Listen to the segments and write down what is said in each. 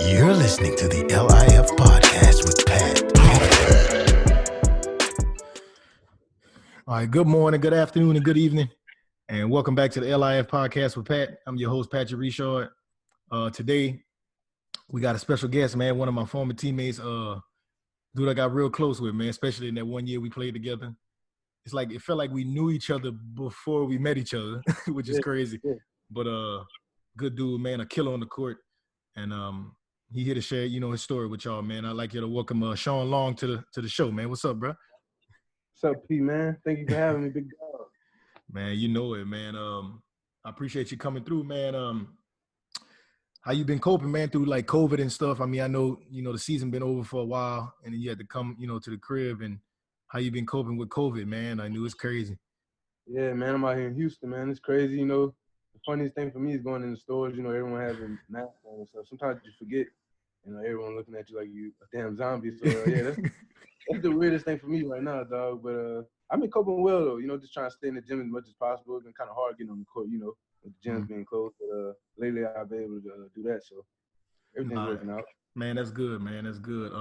You're listening to the L.I.F podcast with Pat. All right, good morning, good afternoon, and good evening, and welcome back to the L.I.F podcast with Pat. I'm your host, Patrick Richard. Today, we got a special guest, man, one of my former teammates, dude I got real close with, man, especially in that 1 year we played together. It's like, it felt like we knew each other before we met each other, which is crazy. Yeah. But good dude, man, a killer on the court. And he here to share, his story with y'all, man. I'd like you to welcome Shawn Long to the show, man. What's up, bro? What's up, P, man? Thank you for having me, big dog. Man, you know it, man. I appreciate you coming through, man. How you been coping, man, through like COVID and stuff? I mean, I know, the season been over for a while, and then you had to come, to the crib. And how you been coping with COVID, man? I knew it's crazy. Yeah, man, I'm out here in Houston, man. It's crazy, The funniest thing for me is going in the stores, everyone having masks on and stuff. Sometimes you forget, everyone looking at you like you a damn zombie. So, yeah, that's the weirdest thing for me right now, dog. But I've been coping well, though, just trying to stay in the gym as much as possible. It's been kind of hard getting on the court, with the gyms being closed. But lately I've been able to do that, so everything's working out. Man, that's good, man. That's good.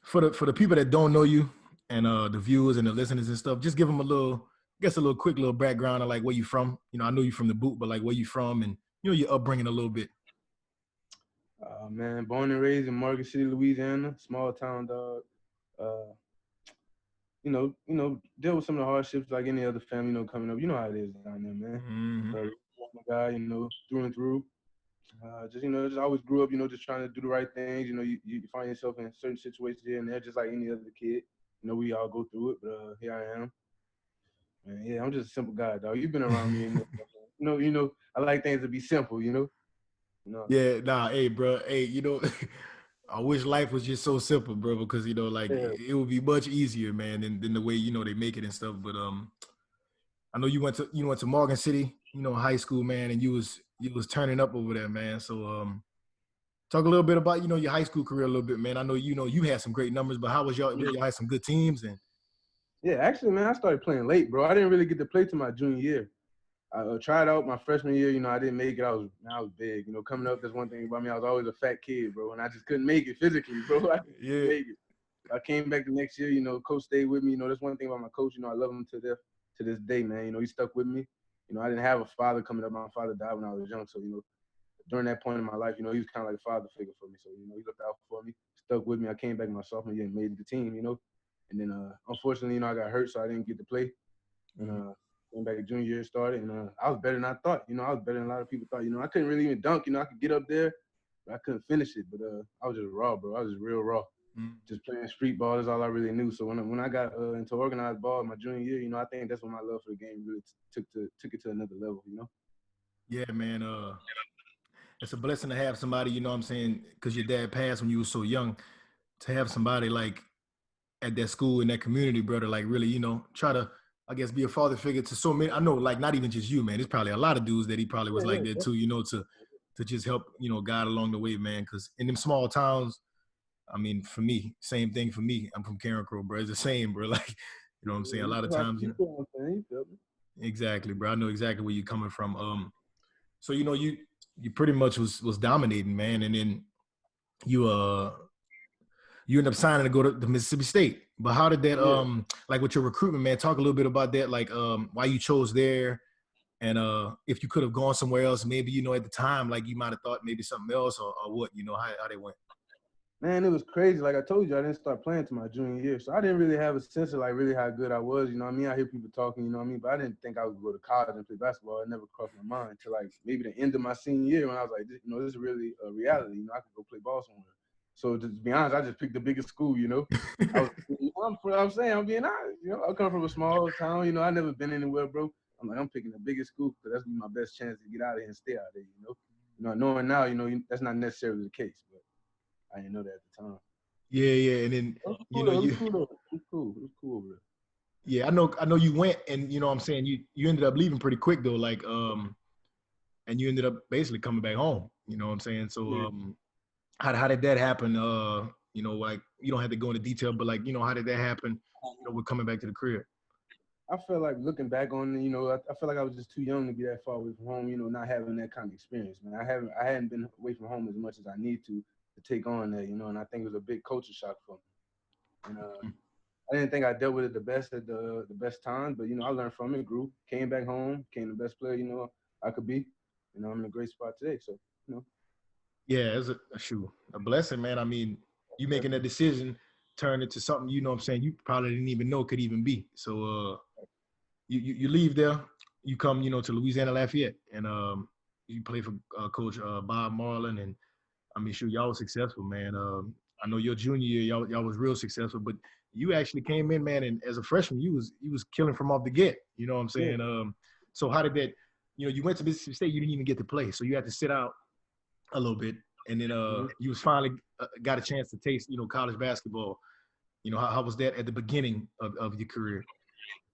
For the people that don't know you and the viewers and the listeners and stuff, just give them a quick little background of like where you from. I know you from the boot, but like where you from and your upbringing a little bit. Man, born and raised in Morgan City, Louisiana, small town, dog. Deal with some of the hardships like any other family, coming up. You know how it is down there, man. Mm-hmm. Guy, through and through. Just always grew up, just trying to do the right things. You find yourself in certain situations here and there, just like any other kid. We all go through it, but here I am. Man, yeah, I'm just a simple guy, dog. You've been around me, and I like things to be simple, Yeah, nah, hey, bro, hey, I wish life was just so simple, bro, because it would be much easier, man, than the way they make it and stuff. But I know you went to Morgan City, high school, man, and you was turning up over there, man. So talk a little bit about your high school career a little bit, man. I know you had some great numbers, but how was y'all? Y'all had some good teams and. Yeah, actually, man, I started playing late, bro. I didn't really get to play till my junior year. I tried out my freshman year, I didn't make it. I was big, coming up. That's one thing about me. I was always a fat kid, bro, and I just couldn't make it physically, bro. I couldn't make it. I came back the next year, coach stayed with me. That's one thing about my coach. I love him to this day, man. He stuck with me. I didn't have a father coming up. My father died when I was young, so during that point in my life, he was kind of like a father figure for me. So he looked out for me, stuck with me. I came back my sophomore year and made the team, and then unfortunately, I got hurt, so I didn't get to play. And came back junior year started, and I was better than I thought. I was better than a lot of people thought. I couldn't really even dunk. I could get up there, but I couldn't finish it. But I was just raw, bro. I was just real raw. Just playing street ball is all I really knew. So when I got into organized ball my junior year, I think that's when my love for the game really took it to another level. Yeah, man. It's a blessing to have somebody. You know what I'm saying? Because your dad passed when you were so young. To have somebody like at that school in that community, brother, like really, try to, I guess, be a father figure to so many. I know, like, not even just you, man. There's probably a lot of dudes that he probably was like that too, to just help, guide along the way, man. Because in them small towns, I mean, for me, same thing for me. I'm from Carencro, bro. It's the same, bro. Like, you know what I'm saying? A lot of times, Exactly, bro. I know exactly where you're coming from. So you pretty much was dominating, man, and then you end up signing to go to Mississippi State. But how did that like with your recruitment, man? Talk a little bit about that, like why you chose there, and if you could have gone somewhere else, maybe at the time, like you might have thought maybe something else or what, how they went. Man, it was crazy. Like I told you, I didn't start playing till my junior year. So I didn't really have a sense of like really how good I was. I hear people talking, but I didn't think I would go to college and play basketball. It never crossed my mind until like maybe the end of my senior year when I was like, this is really a reality. I could go play ball somewhere. So to be honest, I just picked the biggest school, I'm saying, I'm being honest. I come from a small town, I never been anywhere, bro. I'm like, I'm picking the biggest school because that's my best chance to get out of here and stay out there, knowing now, that's not necessarily the case, but I didn't know that at the time. Yeah, and then it was cool, bro. Yeah, I know you went, and what I'm saying, you ended up leaving pretty quick though, like and you ended up basically coming back home. You know what I'm saying? So how did that happen? Like you don't have to go into detail, but like how did that happen? With coming back to the crib. I feel like looking back on it, I feel like I was just too young to be that far away from home. Not having that kind of experience, man. I hadn't been away from home as much as I need to. take on that, and I think it was a big culture shock for me. And I didn't think I dealt with it the best at the best time, but I learned from it, grew, came back home, became the best player I could be. I'm in a great spot today. So you know, Yeah, it's a shoe, a blessing, man. I mean, you making that definitely. decision turned into something, you know what I'm saying, you probably didn't even know could even be. So you leave there, you come, to Louisiana Lafayette, and you play for Coach Bob Marlin, and I mean, shoot, y'all was successful, man. I know your junior year, y'all was real successful, but you actually came in, man, and as a freshman, you was killing from off the get. You know what I'm Yeah. saying? So how did that? You went to Mississippi State, you didn't even get to play, so you had to sit out a little bit, and then Mm-hmm. you was finally got a chance to taste, college basketball. How was that at the beginning of your career?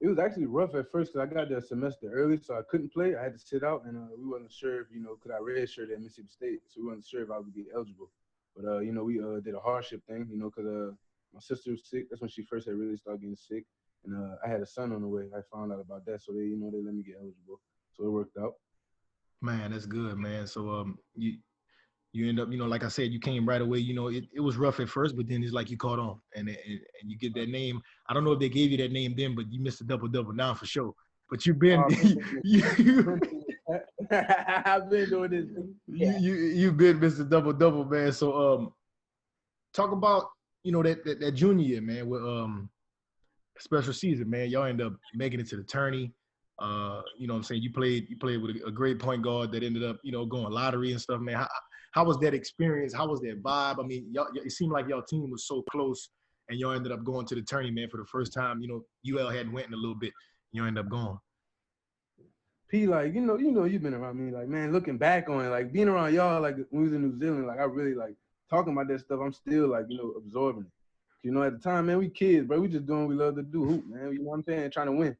It was actually rough at first because I got there a semester early, so I couldn't play. I had to sit out, and we wasn't sure if could I redshirt at Mississippi State, so we wasn't sure if I would be eligible. But we did a hardship thing, because my sister was sick. That's when she first had really started getting sick, and I had a son on the way. I found out about that, so they let me get eligible, so it worked out. Man, that's good, man. So you end up, like I said, you came right away. It was rough at first, but then it's like you caught on, and you get that name. I don't know if they gave you that name then, but you missed a double double now for sure. But you've been you I've been doing this. Yeah. you've been Mr. Double Double, man. So talk about that junior year, man, with special season, man. Y'all end up making it to the tourney. You know what I'm saying? You played with a great point guard that ended up, going lottery and stuff, man. How was that experience? How was that vibe? I mean, y'all it seemed like y'all team was so close and y'all ended up going to the tourney, man, for the first time. UL hadn't went in a little bit. Y'all end up going. P, like, you've been around me. Like, man, looking back on it, like being around y'all, like when we was in New Zealand, like I really like talking about that stuff. I'm still like, absorbing it. At the time, man, we kids, bro. We just doing what we love to do, hoop, man. You know what I'm saying? Trying to win.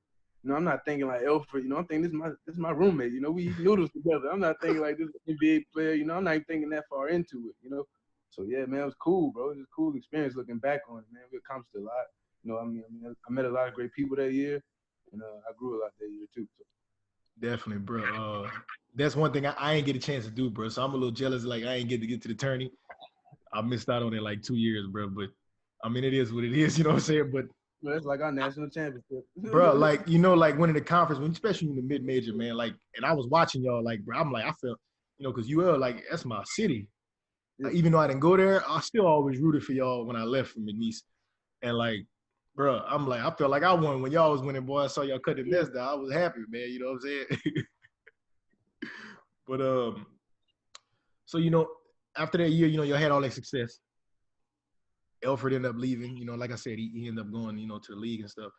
I'm not thinking like Alfred. I'm thinking this is my roommate. We eat noodles together. I'm not thinking like this NBA player. I'm not even thinking that far into it. So yeah, man, it was cool, bro. It was a cool experience looking back on it, man. We accomplished a lot. I met a lot of great people that year, and I grew a lot that year too. So. Definitely, bro. That's one thing I ain't get a chance to do, bro. So I'm a little jealous. Like I ain't get to get to the tourney. I missed out on it like 2 years, bro. But I mean, it is what it is. You know what I'm saying? But That's like our national championship. bro, like like winning the conference, especially in the mid major, man. Like, and I was watching y'all, like, bro. I'm like, I felt, because UL, like, that's my city. Yeah. Even though I didn't go there, I still always rooted for y'all when I left from McNeese. And like, bro, I'm like, I felt like I won when y'all was winning, boy. I saw y'all cut the nest down. I was happy, man. You know what I'm saying? But so after that year, y'all had all that success. Alfred ended up leaving. Like I said, he ended up going, to the league and stuff.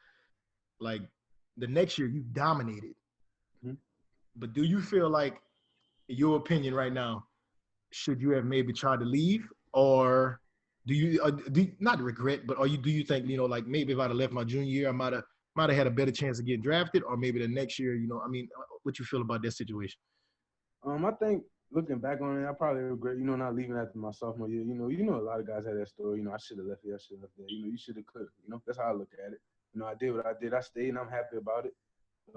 Like the next year, you dominated. Mm-hmm. But do you feel like, in your opinion right now, should you have maybe tried to leave, or not regret, but do you think like maybe if I'd have left my junior year, I might have had a better chance of getting drafted, or maybe the next year, I mean, what you feel about that situation? I think looking back on it, I probably regret, not leaving after my sophomore year. A lot of guys had that story. I should have left here. I should have left there. You should have could have. That's how I look at it. I did what I did. I stayed, and I'm happy about it.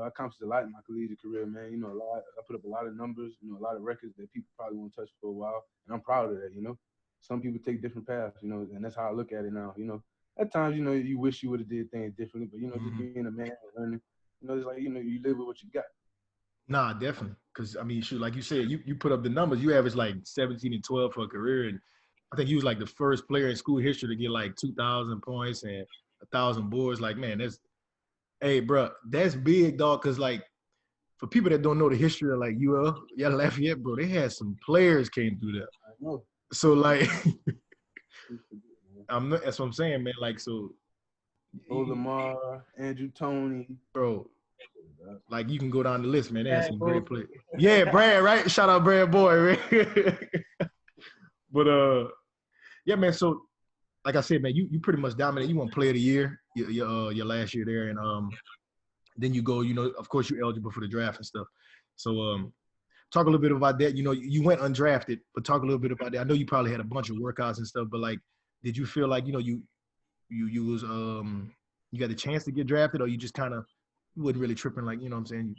I accomplished a lot in my collegiate career, man. A lot. I put up a lot of numbers. A lot of records that people probably won't touch for a while, and I'm proud of that. Some people take different paths. And that's how I look at it now. At times, you wish you would have did things differently, but just Mm-hmm. being a man and learning, it's like you live with what you got. Nah, definitely. Because I mean, shoot, like you said, you put up the numbers. You averaged like 17 and 12 for a career, and I think you was like the first player in school history to get like 2,000 points and 1,000 boards. Like, man, hey, bro, that's big, dog. Because like for people that don't know the history of like yeah, Lafayette, bro, they had some players came through there. I know. So like, that's what I'm saying, man. Like, so, Olamar, Andrew Toney, bro, like you can go down the list, man. They had Brad some great Wilson. players. Yeah, Brad, right? Shout out Brad Boy, man. But yeah, man. So like I said, man, you pretty much dominated. You won Player of the Year your last year there, and then you go, of course you're eligible for the draft and stuff. So talk a little bit about that. You went undrafted, but talk a little bit about that. I know you probably had a bunch of workouts and stuff, but like, did you feel like you was you got the chance to get drafted, or you just kind of wasn't really tripping, like, you know what I'm saying?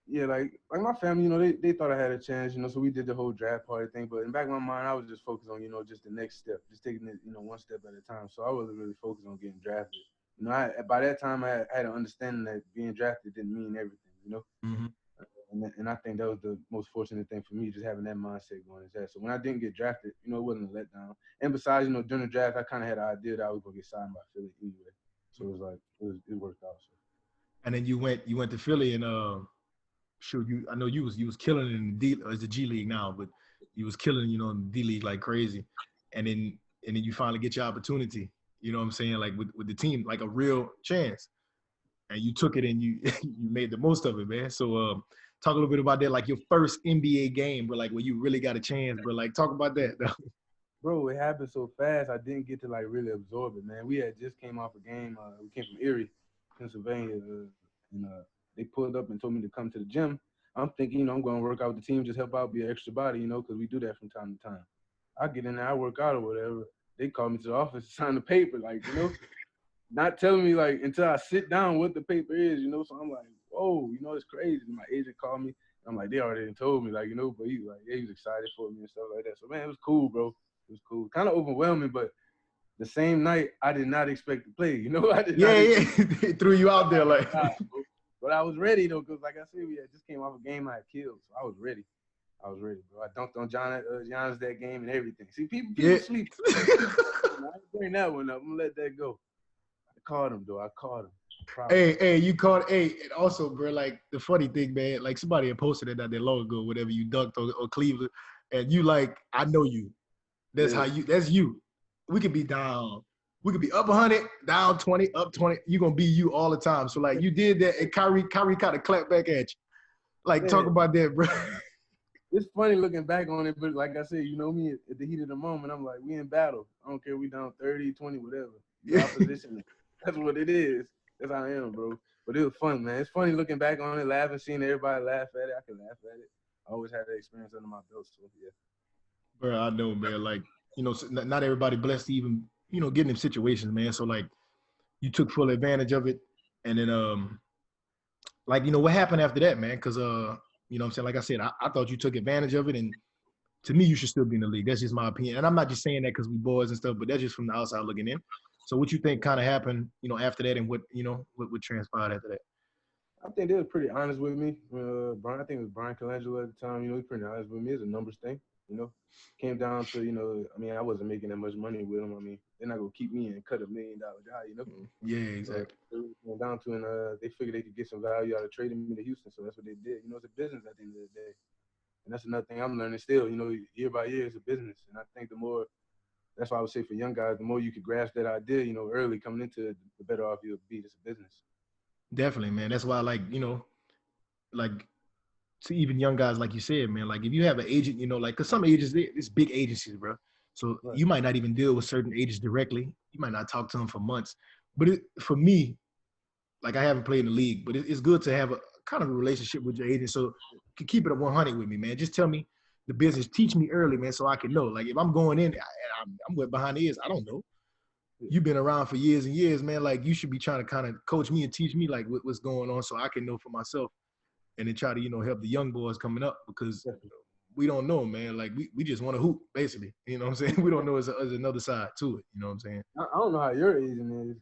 Yeah, like my family, they thought I had a chance, so we did the whole draft party thing. But in the back of my mind, I was just focused on, just the next step, just taking it, one step at a time. So I wasn't really focused on getting drafted. By that time, I had an understanding that being drafted didn't mean everything. Mm-hmm. And I think that was the most fortunate thing for me, just having that mindset going into that. So when I didn't get drafted, it wasn't a letdown. And besides, during the draft, I kind of had an idea that I was gonna get signed by Philly anyway. So it was like it worked out. So. And then you went to Philly and shoot, I know you was killing it in the D, it's the G League now, but you was killing, in the D League like crazy. And then you finally get your opportunity, you know what I'm saying, like with the team, like a real chance. And you took it and you you made the most of it, man. So talk a little bit about that, like your first NBA game, but like where you really got a chance, bro. Like talk about that. Bro, it happened so fast. I didn't get to like really absorb it, man. We had just came off a game. We came from Erie, Pennsylvania, and they pulled up and told me to come to the gym. I'm thinking, I'm going to work out with the team, just help out, be an extra body, because we do that from time to time. I get in there, I work out or whatever. They call me to the office to sign the paper, not telling me like until I sit down what the paper is. So I'm like, whoa, it's crazy. My agent called me. I'm like, they already told me, but he was like, yeah, he was excited for me and stuff like that. So man, it was cool, bro. It was cool. Kind of overwhelming, but the same night I did not expect to play. I did Yeah, not yeah. expect They threw you out there like to die, bro. But I was ready though, because like I said, we had just came off a game I had killed, so I was ready. I was ready, bro. I dunked on Giannis that game and everything. See, people yeah. sleep. I ain't bring that one up. I'm gonna let that go. I caught him though. I caught him. Proud of Hey, you caught. Hey, and also, bro, like the funny thing, man, like somebody had posted it not that long ago, whatever you dunked or Cleveland, and you like, I know you. That's how him. you. That's you. We could be down. We could be up 100, down 20, up 20. You're gonna be you all the time. So like you did that, and Kyrie kind of clapped back at you. Like Yeah. talk about that, bro. It's funny looking back on it, but like I said, me at the heat of the moment, I'm like, we in battle. I don't care, we down 30, 20, whatever. The Yeah, opposition. That's what it is. That's how I am, bro. But it was fun, man. It's funny looking back on it, laughing, seeing everybody laugh at it. I can laugh at it. I always had that experience under my belt, so yeah. bro. I know, man. Like not everybody blessed to even get in them situations, man. So like you took full advantage of it, and then like what happened after that, man? Because what I'm saying, like I said, I thought you took advantage of it, and to me, you should still be in the league. That's just my opinion, and I'm not just saying that because we boys and stuff, but that's just from the outside looking in. So what you think kind of happened, after that, and what transpired after that? I think they was pretty honest with me. Brian, I think it was Brian Colangelo at the time. He was pretty honest with me. It's a numbers thing. You know, came down to I mean, I wasn't making that much money with them. I mean, they're not gonna keep me and cut $1 million guy. Yeah, So exactly. it came down to, and they figured they could get some value out of trading me to Houston. So that's what they did. It's a business at the end of the day, and that's another thing I'm learning still. Year by year, it's a business, and I think the more that's why I would say for young guys, the more you could grasp that idea, early coming into it, the better off you'll be. It's a business. Definitely, man. That's why, like, like to even young guys, like you said, man, like if you have an agent, like, cause some agents, it's big agencies, bro. So Right. you might not even deal with certain agents directly. You might not talk to them for months. But for me, like I haven't played in the league, but it's good to have a kind of a relationship with your agent. So you can keep it at 100 with me, man. Just tell me the business. Teach me early, man, so I can know. Like if I'm going in, I'm wet behind the ears. I don't know. Yeah. You've been around for years and years, man. Like you should be trying to kind of coach me and teach me like what's going on, so I can know for myself, and then try to help the young boys coming up because Definitely. we don't know, man. Like we just want to hoop, basically. You know what I'm saying? We don't know there's another side to it. You know what I'm saying? I don't know how your agent is.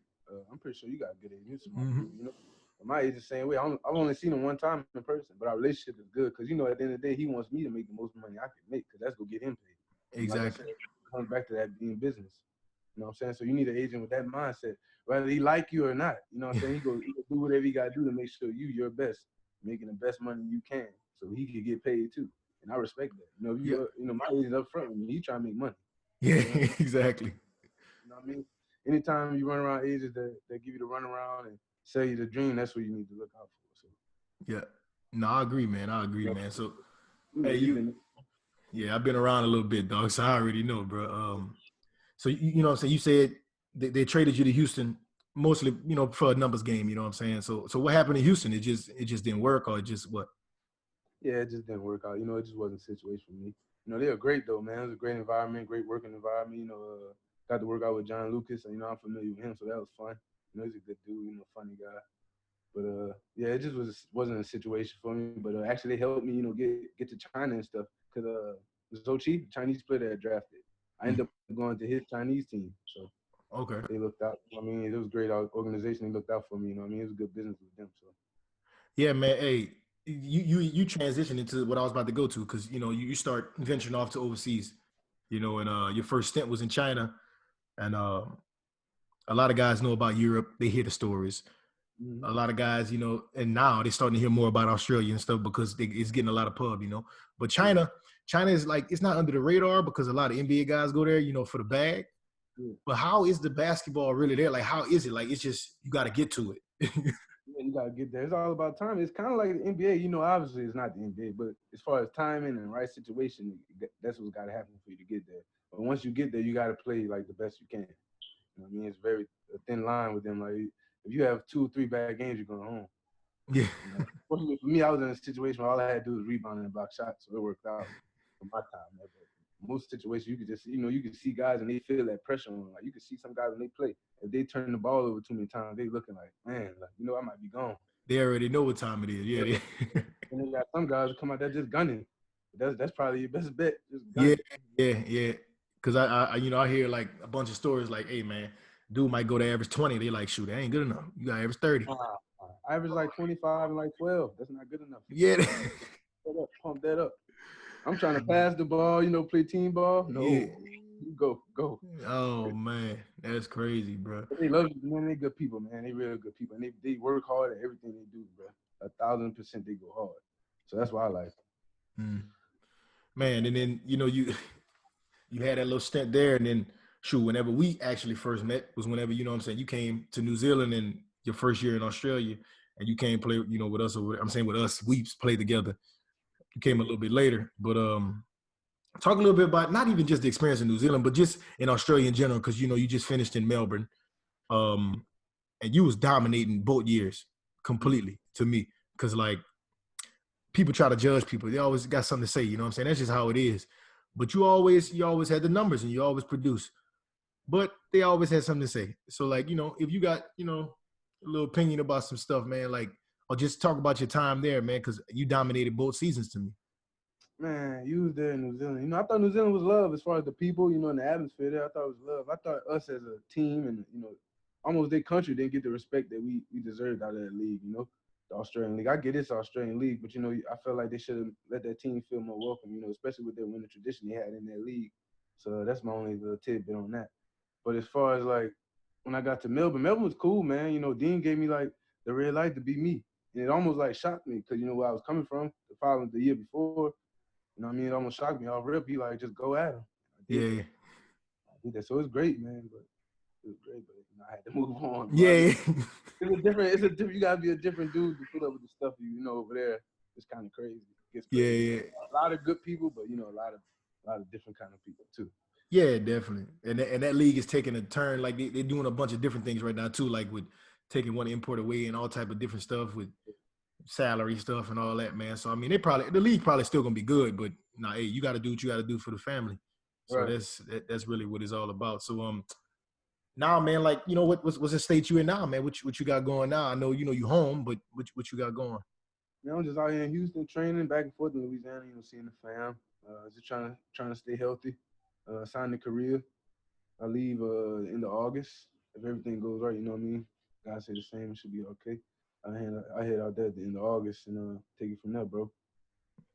I'm pretty sure you got a good agent. You're smart Mm-hmm. dude. But my agent's the same way. I've only seen him one time in person, but our relationship is good because at the end of the day, he wants me to make the most money I can make because that's gonna get him paid. And like I Exactly. said, it comes back to that being business. You know what I'm saying? So you need an agent with that mindset, whether he like you or not. You know what I'm saying? He go do whatever he got to do to make sure you're best, making the best money you can, so he can get paid too. And I respect that. If Yeah. my agent's up front with me, he trying to make money. Yeah. You know what I mean? Exactly. You know what I mean? Anytime you run around agents that give you the runaround and sell you the dream, that's what you need to look out for. So, Yeah. No, I agree, man. I agree, you know, man. So, hey, you've been yeah, I've been around a little bit, dog. So I already know, bro. So you know what I'm saying? You said they traded you to Houston mostly, for a numbers game. You know what I'm saying? So what happened in Houston? It just didn't work, or just what? yeah, it just didn't work out. It just wasn't a situation for me. They were great though, man. It was a great environment, great working environment. Got to work out with John Lucas, and I'm familiar with him, so that was fun. He's a good dude, funny guy. But yeah, it just wasn't a situation for me. But actually, they helped me, get to China and stuff. Cause Zochi, Chinese player that drafted, I ended up going to his Chinese team. So Okay. they looked out. I mean, it was a great organization. They looked out for me. You know what I mean? It was good business with them. So Yeah, man. Hey, you transition into what I was about to go to because you start venturing off to overseas, and your first stint was in China, and a lot of guys know about Europe. They hear the stories. mm-hmm. A lot of guys, and now they're starting to hear more about Australia and stuff because it's getting a lot of pub. But Yeah, China is like it's not under the radar because a lot of NBA guys go there, for the bag. yeah. But how is the basketball really there? Like, how is it? Like, it's just you got to get to it. Yeah, you gotta get there. It's all about time. It's kind of like the NBA. Obviously it's not the NBA, but as far as timing and right situation, that's what's got to happen for you to get there. But once you get there, you got to play like the best you can. You know what I mean? It's very a thin line with them. Like if you have 2 or 3 bad games, you're going home. Yeah, Fortunately for me, I was in a situation where all I had to do was rebound and block shots, so it worked out for my time. But most situations, you could just, you could see guys and they feel that pressure on them. Like you could see some guys when they play, if they turn the ball over too many times, they looking like, man, like I might be gone. they already know what time it is. Yeah, Yeah. And then you got some guys that come out there just gunning. That's probably your best bet, just yeah, gunning. yeah. Because I hear like a bunch of stories like, hey man, dude might go to average 20. They like, shoot, that ain't good enough. You got average 30. I average like 25 and like 12. That's not good enough. Yeah, Pump that up. I'm trying to pass the ball, play team ball. yeah. No, you go. Oh man, that's crazy, bro. But they love you, man. They good people, man. They real good people, and they work hard at everything they do, bro. 1,000% they go hard. So that's why I like Mm. Man, and then you had that little stint there, and then shoot, whenever we actually first met was whenever what I'm saying you came to New Zealand in your first year in Australia, and you came play with us. Or I'm saying with us, we played together. You came a them. little bit later, but talk a little bit about not even just the experience in New Zealand, but just in Australia in general, because you just finished in Melbourne, um, and you was dominating both years completely to me, because like people try to judge people, they always got something to say. You know what I'm saying? That's just how it is. But you always had the numbers and you always produce. But they always had something to say. So like if you got a little opinion about some stuff, man, like or just talk about your time there, man, because you dominated both seasons to me. Man, you was there in New Zealand. I thought New Zealand was love as far as the people, and the atmosphere there. I thought it was love. I thought us as a team and almost their country didn't get the respect that we deserved out of that league. The Australian league. I get it's Australian league, but I felt like they should have let that team feel more welcome. Especially with their winning tradition they had in that league. So that's my only little tidbit on that. But as far as like when I got to Melbourne, Melbourne was cool, man. Dean gave me like the red light to be me, and it almost like shocked me because where I was coming from the year before. What I mean? It almost shocked me off rip. He like, just go at him. I did that. Yeah. I did that. So it's great, man. But it was great, but I had to move on, bro. Yeah. It's a different. It's a different. You gotta be a different dude to put up with the stuff over there. It's kind of crazy. It gets Yeah, crazy. yeah. A lot of good people, but a lot of different kind of people too. Yeah, definitely. And that league is taking a turn. Like they're doing a bunch of different things right now too, like with taking one import away and all type of different stuff with salary stuff and all that, man. So I mean, the league probably still gonna be good, but nah, hey, you got to do what you got to do for the family. So Right. that's really what it's all about. So now, man, like what's the state you in now, man? What you got going now? I know you home, but what you got going? I'm just out here in Houston training back and forth in Louisiana. Seeing the fam. Just trying to stay healthy. Sign the career. I leave end of August. If everything goes right, you know what I mean? God say the same, it should be okay. I head out there at the end of August and take it from there, bro.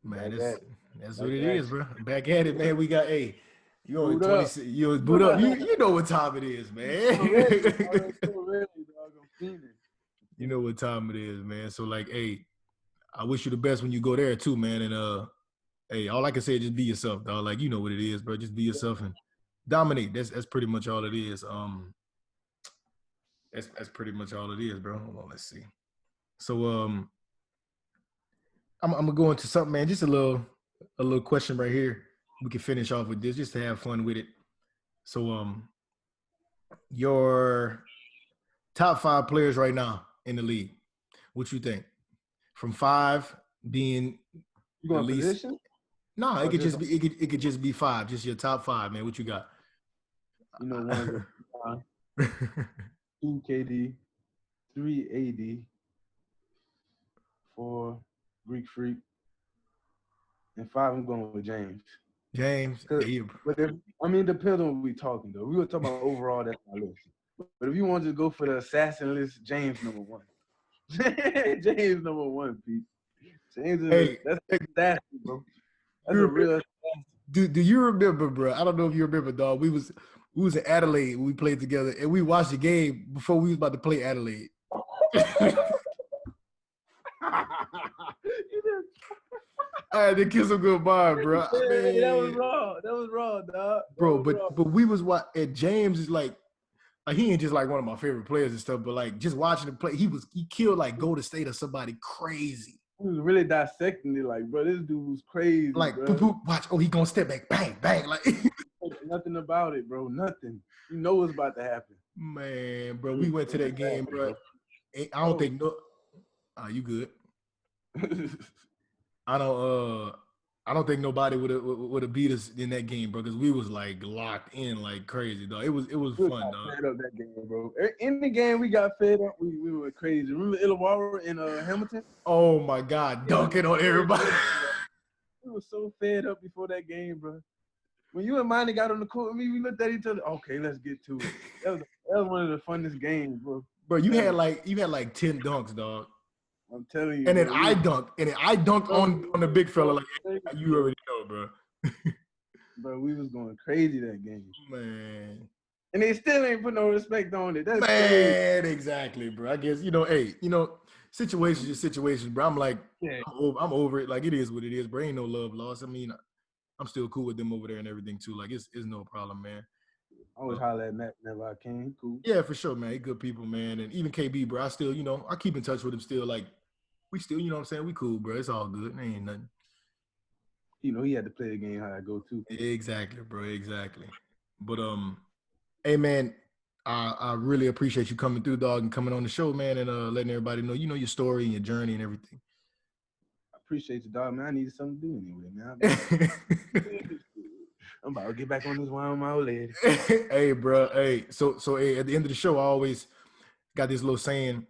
Man, Back at it. that's what Back it at is, bro. Back at it, man. We got you only Boot up. 26. You boot up. You know what time it is, I'm ready, dog. man. I'm so ready, dog. I'm feeling. You know what time it is, man. So like, hey, I wish you the best when you go there too, man. And hey, all I can say is just be yourself, dog. Like you know what it is, bro. Just be yourself and dominate. That's pretty much all it is. That's pretty much all it is, bro. Hold on, let's see. So I'm gonna go into something, man. Just a little question right here. We can finish off with this just to have fun with it. So your top 5 players right now in the league. What you think? From 5 being You the going least. position No, it or could just just be it could just be 5. Just your top 5, man. What you got? one's a 2 KD, 3 AD, 4, Greek Freak, and 5, I'm going with James. James. Hey, But it depends on what we talking though. We were talking about overall, that's my list. But if you want to go for the assassin list, James number 1. James number 1, Pete. James that's assassin, bro. That's a real assassin. Do you remember, bro? I don't know if you remember, dog. We was in Adelaide when we played together, and we watched the game before we was about to play Adelaide. I had to kiss him goodbye, bro. Hey, that was wrong. That was wrong, dog. Bro, but we was and James is like he ain't just like one of my favorite players and stuff, but like just watching him play, he killed like Golden State or somebody crazy. He was really dissecting it, like, bro, this dude was crazy. Like, bro. Watch, he gonna step back, bang, bang, like nothing about it, bro. Nothing. You know what's about to happen. Man, bro, we went to that game, bro. I don't think you good. I don't think nobody would have beat us in that game, bro, because we was like locked in like crazy, dog. It was fun, dog. Fed up that game, bro. In the game we got fed up. We were crazy. Remember Illawarra in Hamilton? Oh my God, dunking on everybody. We were so fed up before that game, bro. When you and Monty got on the court with me, we looked at each other. Okay, let's get to it. That was one of the funnest games, bro. Bro, you had like 10 dunks, dog. I'm telling you. And then I dunked on the big fella, like you already know, bro. Bro, we was going crazy that game. Man. And they still ain't put no respect on it. That's crazy. Exactly, bro. I guess, situations is situations, bro. I'm like, yeah. I'm over it. Like, it is what it is, bro. Ain't no love lost. I mean, I'm still cool with them over there and everything, too. Like, it's no problem, man. I always holler at Matt whenever I can. Cool. Yeah, for sure, man. He good people, man. And even KB, bro, I still, I keep in touch with him still. Like, we still, you know what I'm saying? We cool, bro. It's all good. There ain't nothing. He had to play the game how I go, too. Exactly, bro. Exactly. But, hey, man, I really appreciate you coming through, dog, and coming on the show, man, and letting everybody know, your story and your journey and everything. I appreciate you, dog, man. I needed something to do anyway, man. I'm about to get back on this wine with my old lady. Hey, bro. Hey, so hey, at the end of the show, I always got this little saying.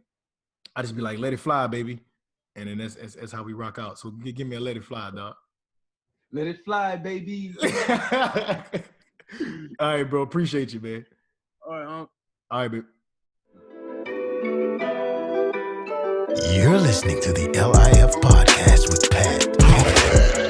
I just be like, let it fly, baby. And then that's how we rock out. So give me a let it fly, dog. Let it fly, baby. All right, bro. Appreciate you, man. All right, All right, babe. You're listening to the L.I.F. podcast with Pat.